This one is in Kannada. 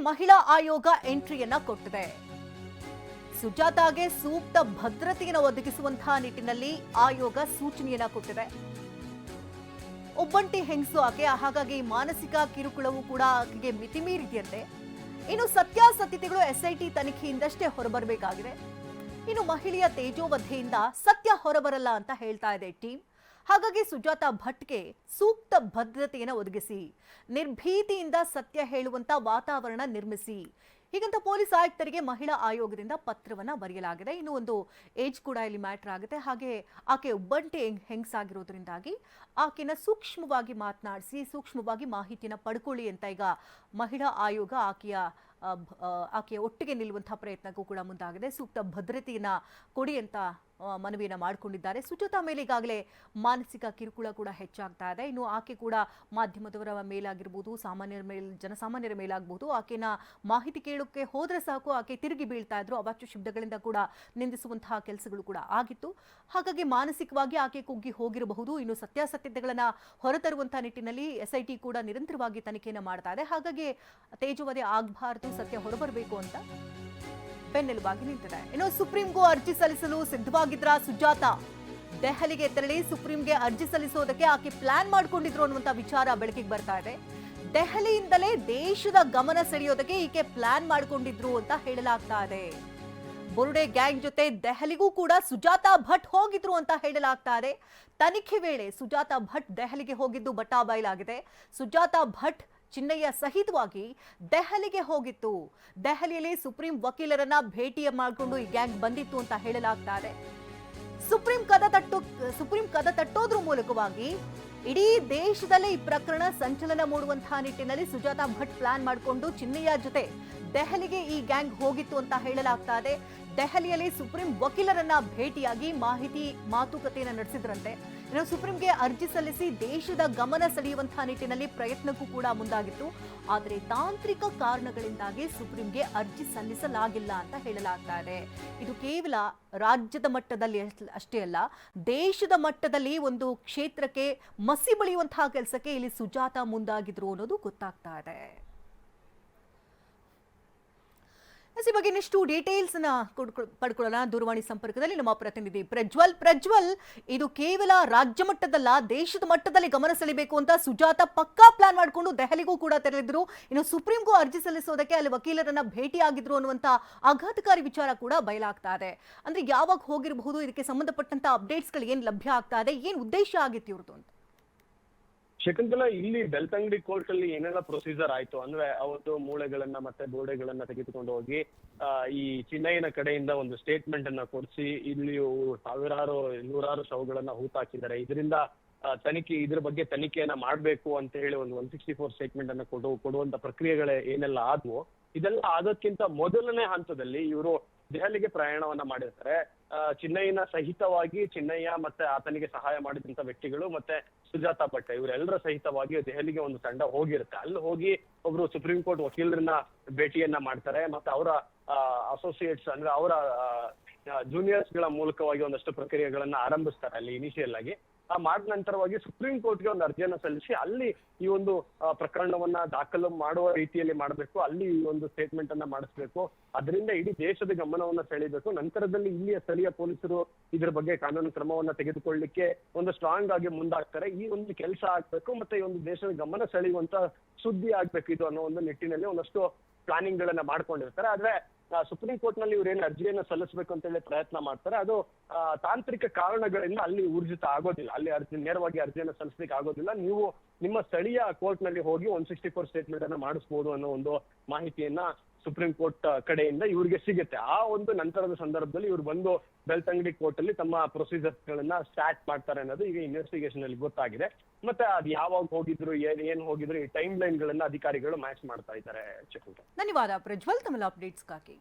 ಮಹಿಳಾ ಆಯೋಗ ಎಂಟ್ರಿಯನ್ನ ಕೊಟ್ಟಿದೆ. ಸುಜಾತಾಗೆ ಸೂಕ್ತ ಭದ್ರತೆಯನ್ನು ಒದಗಿಸುವಂತಹ ನಿಟ್ಟಿನಲ್ಲಿ ಆಯೋಗ ಸೂಚನೆಯನ್ನ ಕೊಟ್ಟಿದೆ. ಒಬ್ಬಂಟಿ ಹೆಂಗಸು ಆಕೆ, ಹಾಗಾಗಿ ಮಾನಸಿಕ ಕಿರುಕುಳವು ಕೂಡ ಆಕೆಗೆ ಮಿತಿಮೀರಿದೆಯಂತೆ. ಇನ್ನು ಸತ್ಯಾಸತ್ಯತೆಗಳು ಎಸ್ಐಟಿ ತನಿಖೆಯಿಂದಷ್ಟೇ ಹೊರಬರಬೇಕಾಗಿದೆ. ಇನ್ನು ಮಹಿಳೆಯ ತೇಜೋವಧೆಯಿಂದ ಸತ್ಯ ಹೊರಬರಲ್ಲ ಅಂತ ಹೇಳ್ತಾ ಇದೆ ಟೀಮ್. ಹಾಗಾಗಿ ಸುಜಾತಾ ಭಟ್ಗೆ ಸೂಕ್ತ ಭದ್ರತೆಯನ್ನು ಒದಗಿಸಿ, ನಿರ್ಭೀತಿಯಿಂದ ಸತ್ಯ ಹೇಳುವಂತ ವಾತಾವರಣ ನಿರ್ಮಿಸಿ, ಹೀಗಂತ ಪೊಲೀಸ್ ಆಯುಕ್ತರಿಗೆ ಮಹಿಳಾ ಆಯೋಗದಿಂದ ಪತ್ರವನ್ನ ಬರೆಯಲಾಗಿದೆ. ಇನ್ನು ಒಂದು ಏಜ್ ಕೂಡ ಇಲ್ಲಿ ಮ್ಯಾಟರ್ ಆಗುತ್ತೆ. ಹಾಗೆ ಆಕೆ ಒಬ್ಬಂಟಿ ಹೆಂಗಸಾಗಿರೋದ್ರಿಂದಾಗಿ ಆಕೆನ ಸೂಕ್ಷ್ಮವಾಗಿ ಮಾತನಾಡಿಸಿ, ಸೂಕ್ಷ್ಮವಾಗಿ ಮಾಹಿತಿಯನ್ನು ಪಡ್ಕೊಳ್ಳಿ ಅಂತ ಈಗ ಮಹಿಳಾ ಆಯೋಗ ಆಕೆಯ ಒಟ್ಟಿಗೆ ನಿಲ್ಲುವಂತಹ ಪ್ರಯತ್ನಕ್ಕೂ ಕೂಡ ಮುಂದಾಗಿದೆ. ಸೂಕ್ತ ಭದ್ರತೆಯನ್ನ ಕೊಡಿ ಅಂತ ಮನವಿಯನ್ನ ಮಾಡಿಕೊಂಡಿದ್ದಾರೆ. ಸುಜಾತಾ ಮೇಲೆ ಈಗಾಗಲೇ ಮಾನಸಿಕ ಕಿರುಕುಳ ಕೂಡ ಹೆಚ್ಚಾಗ್ತಾ ಇದೆ. ಇನ್ನು ಆಕೆ ಕೂಡ ಮಾಧ್ಯಮದವರ ಮೇಲಾಗಿರ್ಬೋದು, ಜನಸಾಮಾನ್ಯರ ಮೇಲಾಗಬಹುದು, ಆಕೆನ ಮಾಹಿತಿ ಕೇಳೋಕೆ ಹೋದ್ರೆ ಸಾಕು ಆಕೆ ತಿರುಗಿ ಬೀಳ್ತಾ ಇದ್ರು. ಅವಾಚ್ಯ ಶಬ್ದಗಳಿಂದ ಕೂಡ ನಿಂದಿಸುವಂತಹ ಕೆಲಸಗಳು ಕೂಡ ಆಗಿತ್ತು. ಹಾಗಾಗಿ ಮಾನಸಿಕವಾಗಿ ಆಕೆ ಕುಗ್ಗಿ ಹೋಗಿರಬಹುದು. ಇನ್ನು ಸತ್ಯಾಸತ್ಯತೆಗಳನ್ನ ಹೊರತರುವಂತಹ ನಿಟ್ಟಿನಲ್ಲಿ ಎಸ್ಐಟಿ ಕೂಡ ನಿರಂತರವಾಗಿ ತನಿಖೆಯನ್ನ ಮಾಡ್ತಾ ಇದೆ. ಹಾಗಾಗಿ ತೇಜೋವಧೆ ಆಗಬಾರದು, ಸತ್ಯ ಹೊರಬರಬೇಕು ಅಂತ ಬೆನ್ನೆಲುಬಾಗಿ ನಿಂತಿದೆ. ಇನ್ನು ಸುಪ್ರೀಂಗೂ ಅರ್ಜಿ ಸಲ್ಲಿಸಲು ಸಿದ್ಧವಾಗಿದ್ರ ಸುಜಾತಾ ದೆಹಲಿಗೆ ತೆರಳಿ ಸುಪ್ರೀಂಗೆ ಅರ್ಜಿ ಸಲ್ಲಿಸೋದಕ್ಕೆ ಆಕೆ ಪ್ಲಾನ್ ಮಾಡಿಕೊಂಡಿದ್ರು ಅನ್ನುವಂತ ವಿಚಾರ ಬೆಳಕಿಗೆ ಬರ್ತಾ ಇದೆ. ದೆಹಲಿಯಿಂದಲೇ ದೇಶದ ಗಮನ ಸೆಳೆಯೋದಕ್ಕೆ ಈಕೆ ಪ್ಲಾನ್ ಮಾಡಿಕೊಂಡಿದ್ರು ಅಂತ ಹೇಳಲಾಗ್ತಾ ಇದೆ. ಬುರುಡೆ ಗ್ಯಾಂಗ್ ಜೊತೆ ದೆಹಲಿಗೂ ಕೂಡ ಸುಜಾತಾ ಭಟ್ ಹೋಗಿದ್ರು ಅಂತ ಹೇಳಲಾಗ್ತಾ ಇದೆ. ತನಿಖೆ ವೇಳೆ ಸುಜಾತಾ ಭಟ್ ದೆಹಲಿಗೆ ಹೋಗಿದ್ದು ಬಟಾಬಯಲಾಗಿದೆ. ಸುಜಾತಾ ಭಟ್ ಚಿನ್ನಯ್ಯ ಸಹಿತವಾಗಿ ದೆಹಲಿಗೆ ಹೋಗಿತ್ತು. ದೆಹಲಿಯಲ್ಲಿ ಸುಪ್ರೀಂ ವಕೀಲರನ್ನ ಭೇಟಿ ಮಾಡಿಕೊಂಡು ಈ ಗ್ಯಾಂಗ್ ಬಂದಿತ್ತು ಅಂತ ಹೇಳಲಾಗ್ತಾ ಇದೆ. ಸುಪ್ರೀಂ ಕದ ತಟ್ಟೋದ್ರ ಮೂಲಕವಾಗಿ ಇಡೀ ದೇಶದಲ್ಲೇ ಈ ಪ್ರಕರಣ ಸಂಚಲನ ಮೂಡುವಂತಹ ನಿಟ್ಟಿನಲ್ಲಿ ಸುಜಾತಾ ಭಟ್ ಪ್ಲಾನ್ ಮಾಡಿಕೊಂಡು ಚಿನ್ನಯ್ಯ ಜೊತೆ ದೆಹಲಿಗೆ ಈ ಗ್ಯಾಂಗ್ ಹೋಗಿತ್ತು ಅಂತ ಹೇಳಲಾಗ್ತಾ ಇದೆ. ದೆಹಲಿಯಲ್ಲಿ ಸುಪ್ರೀಂ ವಕೀಲರನ್ನ ಭೇಟಿಯಾಗಿ ಮಾತುಕತೆಯನ್ನು ನಡೆಸಿದ್ರಂತೆ. ಇನ್ನು ಸುಪ್ರೀಂಗೆ ಅರ್ಜಿ ಸಲ್ಲಿಸಿ ದೇಶದ ಗಮನ ಸೆಳೆಯುವಂತಹ ನಿಟ್ಟಿನಲ್ಲಿ ಪ್ರಯತ್ನಕ್ಕೂ ಕೂಡ ಮುಂದಾಗಿತ್ತು. ಆದರೆ ತಾಂತ್ರಿಕ ಕಾರಣಗಳಿಂದಾಗಿ ಸುಪ್ರೀಂಗೆ ಅರ್ಜಿ ಸಲ್ಲಿಸಲಾಗಿಲ್ಲ ಅಂತ ಹೇಳಲಾಗ್ತಾ ಇದೆ. ಇದು ಕೇವಲ ರಾಜ್ಯದ ಮಟ್ಟದಲ್ಲಿ ಅಷ್ಟೇ ಅಲ್ಲ, ದೇಶದ ಮಟ್ಟದಲ್ಲಿ ಒಂದು ಕ್ಷೇತ್ರಕ್ಕೆ ಮಸಿ ಬಳಿಯುವಂತಹ ಕೆಲಸಕ್ಕೆ ಇಲ್ಲಿ ಸುಜಾತಾ ಮುಂದಾಗಿದ್ರು ಅನ್ನೋದು ಗೊತ್ತಾಗ್ತಾ ಇದೆ. ಈ ಬಗ್ಗೆ ಇನ್ನಷ್ಟು ಡೀಟೇಲ್ಸ್ ಪಡ್ಕೊಳ್ಳೋಣ. ದೂರವಾಣಿ ಸಂಪರ್ಕದಲ್ಲಿ ನಮ್ಮ ಪ್ರತಿನಿಧಿ ಪ್ರಜ್ವಲ್, ಇದು ಕೇವಲ ರಾಜ್ಯ ಮಟ್ಟದಲ್ಲ, ದೇಶದ ಮಟ್ಟದಲ್ಲಿ ಗಮನ ಸೆಳೆಯಬೇಕು ಅಂತ ಸುಜಾತಾ ಪಕ್ಕಾ ಪ್ಲಾನ್ ಮಾಡಿಕೊಂಡು ದೆಹಲಿಗೂ ಕೂಡ ತೆರಳಿದ್ರು. ಇನ್ನು ಸುಪ್ರೀಂಗೂ ಅರ್ಜಿ ಸಲ್ಲಿಸೋದಕ್ಕೆ ಅಲ್ಲಿ ವಕೀಲರನ್ನ ಭೇಟಿ ಆಗಿದ್ರು ಅನ್ನುವಂತ ಆಘಾತಕಾರಿ ವಿಚಾರ ಕೂಡ ಬಯಲಾಗ್ತಾ ಇದೆ. ಅಂದ್ರೆ ಯಾವಾಗ ಹೋಗಿರಬಹುದು, ಇದಕ್ಕೆ ಸಂಬಂಧಪಟ್ಟಂತ ಅಪ್ಡೇಟ್ಸ್ ಗಳು ಏನ್ ಲಭ್ಯ ಆಗ್ತಾ ಇದೆ, ಏನ್ ಉದ್ದೇಶ ಆಗಿತ್ತು ಇವ್ರದ್ದು ಅಂತ? ಶಕುಂತಲಾ, ಇಲ್ಲಿ ಬೆಳ್ತಂಗಡಿ ಕೋರ್ಟ್ ಅಲ್ಲಿ ಏನೆಲ್ಲ ಪ್ರೊಸೀಜರ್ ಆಯ್ತು ಅಂದ್ರೆ ಅವತ್ತು ಮೂಳೆಗಳನ್ನ ಮತ್ತೆ ಬೋರ್ಡೆಗಳನ್ನ ತೆಗೆದುಕೊಂಡು ಹೋಗಿ ಈ ಚಿನ್ನಯ್ಯನ ಕಡೆಯಿಂದ ಒಂದು ಸ್ಟೇಟ್ಮೆಂಟ್ ಅನ್ನ ಕೊಡಿಸಿ ಇಲ್ಲಿ ನೂರಾರು ಶವಗಳನ್ನ ಹೂತಾಕಿದ್ದಾರೆ. ಇದರಿಂದ ಇದ್ರ ಬಗ್ಗೆ ತನಿಖೆಯನ್ನ ಮಾಡ್ಬೇಕು ಅಂತ ಹೇಳಿ ಒಂದು 164 ಸ್ಟೇಟ್ಮೆಂಟ್ ಅನ್ನ ಕೊಡುವಂತ ಪ್ರಕ್ರಿಯೆಗಳೇ ಏನೆಲ್ಲ ಆದ್ವು, ಇದೆಲ್ಲ ಆಗೋದ್ಕಿಂತ ಮೊದಲನೇ ಹಂತದಲ್ಲಿ ಇವರು ದೆಹಲಿಗೆ ಪ್ರಯಾಣವನ್ನ ಮಾಡಿರ್ತಾರೆ. ಚಿನ್ನಯ್ಯನ ಸಹಿತವಾಗಿ ಚಿನ್ನಯ್ಯ ಮತ್ತೆ ಆತನಿಗೆ ಸಹಾಯ ಮಾಡಿದಂತ ವ್ಯಕ್ತಿಗಳು ಮತ್ತೆ ಸುಜಾತಾ ಭಟ್ ಇವರೆಲ್ಲರ ಸಹಿತವಾಗಿ ದೆಹಲಿಗೆ ಒಂದು ತಂಡ ಹೋಗಿರುತ್ತೆ. ಅಲ್ಲಿ ಹೋಗಿ ಒಬ್ರು ಸುಪ್ರೀಂ ಕೋರ್ಟ್ ವಕೀಲರನ್ನ ಭೇಟಿಯನ್ನ ಮಾಡ್ತಾರೆ. ಮತ್ತೆ ಅವರ ಅಸೋಸಿಯೇಟ್ಸ್ ಅಂದ್ರೆ ಅವರ ಜೂನಿಯರ್ಸ್ ಗಳ ಮೂಲಕವಾಗಿ ಒಂದಷ್ಟು ಪ್ರಕ್ರಿಯೆಗಳನ್ನ ಆರಂಭಿಸ್ತಾರೆ ಅಲ್ಲಿ ಇನಿಷಿಯಲ್ ಆಗಿ. ಮಾಡಿದ ನಂತರವಾಗಿ ಸುಪ್ರೀಂ ಕೋರ್ಟ್ಗೆ ಒಂದು ಅರ್ಜಿಯನ್ನ ಸಲ್ಲಿಸಿ ಅಲ್ಲಿ ಈ ಒಂದು ಪ್ರಕರಣವನ್ನ ದಾಖಲು ಮಾಡುವ ರೀತಿಯಲ್ಲಿ ಮಾಡಬೇಕು, ಅಲ್ಲಿ ಈ ಒಂದು ಸ್ಟೇಟ್ಮೆಂಟ್ ಅನ್ನ ಮಾಡಿಸ್ಬೇಕು, ಅದರಿಂದ ಇಡೀ ದೇಶದ ಗಮನವನ್ನ ಸೆಳೀಬೇಕು. ನಂತರದಲ್ಲಿ ಇಲ್ಲಿಯ ಸ್ಥಳೀಯ ಪೊಲೀಸರು ಇದ್ರ ಬಗ್ಗೆ ಕಾನೂನು ಕ್ರಮವನ್ನ ತೆಗೆದುಕೊಳ್ಳಿಕ್ಕೆ ಒಂದು ಸ್ಟ್ರಾಂಗ್ ಆಗಿ ಮುಂದಾಗ್ತಾರೆ. ಈ ಒಂದು ಕೆಲಸ ಆಗ್ಬೇಕು ಮತ್ತೆ ಈ ಒಂದು ದೇಶದ ಗಮನ ಸೆಳೆಯುವಂತ ಸುದ್ದಿ ಆಗ್ಬೇಕು ಇದು ಅನ್ನೋ ಒಂದು ನಿಟ್ಟಿನಲ್ಲಿ ಒಂದಷ್ಟು ಪ್ಲಾನಿಂಗ್ ಗಳನ್ನ ಮಾಡ್ಕೊಂಡಿರ್ತಾರೆ. ಆದ್ರೆ ಸುಪ್ರೀಂ ಕೋರ್ಟ್ ನಲ್ಲಿ ಇವ್ರೇನು ಅರ್ಜಿಯನ್ನ ಸಲ್ಲಿಸಬೇಕು ಅಂತ ಹೇಳಿ ಪ್ರಯತ್ನ ಮಾಡ್ತಾರೆ. ಅದು ತಾಂತ್ರಿಕ ಕಾರಣಗಳಿಂದ ಅಲ್ಲಿ ಊರ್ಜಿತ ಆಗೋದಿಲ್ಲ, ಅಲ್ಲಿ ನೇರವಾಗಿ ಅರ್ಜಿಯನ್ನ ಸಲ್ಲಿಸ್ಲಿಕ್ಕೆ ಆಗೋದಿಲ್ಲ. ನೀವು ನಿಮ್ಮ ಸ್ಥಳೀಯ ಕೋರ್ಟ್ ನಲ್ಲಿ ಹೋಗಿ 164 ಸ್ಟೇಟ್ಮೆಂಟ್ ಅನ್ನ ಮಾಡಿಸ್ಬೋದು ಅನ್ನೋ ಒಂದು ಮಾಹಿತಿಯನ್ನ ಸುಪ್ರೀಂ ಕೋರ್ಟ್ ಕಡೆಯಿಂದ ಇವ್ರಿಗೆ ಸಿಗುತ್ತೆ. ಆ ಒಂದು ನಂತರದ ಸಂದರ್ಭದಲ್ಲಿ ಇವ್ರು ಬಂದು ಬೆಳ್ತಂಗಡಿ ಕೋರ್ಟ್ ಅಲ್ಲಿ ತಮ್ಮ ಪ್ರೊಸೀಜರ್ಸ್ ಗಳನ್ನ ಸ್ಟಾರ್ಟ್ ಮಾಡ್ತಾರೆ ಅನ್ನೋದು ಈಗ ಇನ್ವೆಸ್ಟಿಗೇಷನ್ ಅಲ್ಲಿ ಗೊತ್ತಾಗಿದೆ. ಮತ್ತೆ ಅದು ಯಾವಾಗ ಹೋಗಿದ್ರು, ಏನ್ ಹೋಗಿದ್ರು, ಈ ಟೈಮ್ ಲೈನ್ ಗಳನ್ನ ಅಧಿಕಾರಿಗಳು ಮ್ಯಾಚ್ ಮಾಡ್ತಾ ಇದ್ದಾರೆ. ಧನ್ಯವಾದ ಪ್ರಜ್ವಲ್, ತಮ್ಮ ಅಪ್ಡೇಟ್ಸ್ಗಾಗಿ.